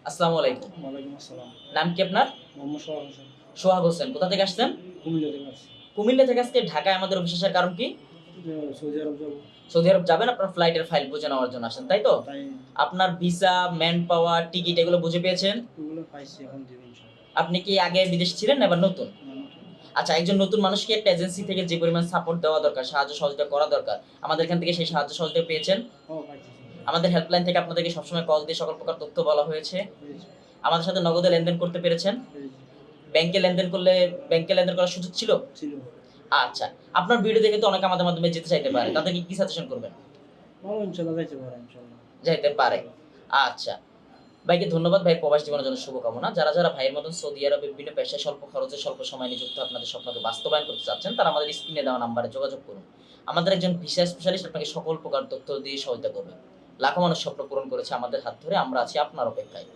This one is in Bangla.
আসসালামু আলাইকুম। ওয়ালাইকুম আসসালাম। নাম কি আপনার? মোহাম্মদ সোহাগ হোসেন। সোহাগ হোসেন। কোথা থেকে আসছেন? কুমিল্লা থেকে আসছি। কুমিল্লা থেকে আজকে ঢাকায় আমাদের অফিসে আসার কারণ কি? যে সৌদি আরব যাবো। সৌদি আরব যাবেন, আপনার ফ্লাইটের ফাইল বুঝে নেওয়ার জন্য আসছেন, তাই তো? তাই আপনার ভিসা, ম্যান পাওয়ার, টিকিট এগুলো বুঝে পেয়েছেন? ওগুলো পাইছি, এখন দিব ইনশাআল্লাহ। আপনি কি আগে বিদেশে ছিলেন না এবার নতুন? না, নতুন। আচ্ছা, একজন নতুন মানুষকে একটা এজেন্সি থেকে যে পরিমাণ সাপোর্ট দেওয়া দরকার, সাহায্য সহযোগিতা করা দরকার, আমাদের এখান থেকে সেই সাহায্য সহযোগিতা পেয়েছেন? পাইছি। আমাদের হেল্পলাইন থেকে আপনাদেরকে সবসময় কল দিয়ে সকল প্রকার তথ্য বলা হয়েছে। পেয়েছি, আমাদের সাথে নগদে লেনদেন করতে পেরেছেন? পেয়েছি। ব্যাংকে লেনদেন করার সুযোগ ছিল? ছিল। আচ্ছা। আপনার ভিডিও দেখে তো অনেকে আমাদের মাধ্যমে যেতে চাইতে পারে। তাদেরকে কি সাজেশন করবেন? ভালো ইনশাআল্লাহ যাইতে পারে ইনশাআল্লাহ। যাইতে পারে। আচ্ছা। ভাইকে ধন্যবাদ। ভাইয়ের প্রবাস জীবনের জন্য শুভকামনা। যারা ভাইয়ের মতন সৌদি আরবে বিভিন্ন পেশায় স্বল্প খরচে স্বল্প সময়ে নিযুক্ত আপনাদের স্বপ্নকে বাস্তবায়ন করতে চাচ্ছেন, তারা আমাদের স্ক্রিনে দেওয়া নাম্বারে যোগাযোগ করুন। আমাদের একজন ভিসা স্পেশালিস্ট আপনাকে সকল প্রকার তথ্য দিয়ে সহায়তা করবে। লাখো মানুষ স্বপ্ন পূরণ করেছে আমাদের হাত ধরে। আমরা আছি আপনার অপেক্ষায়।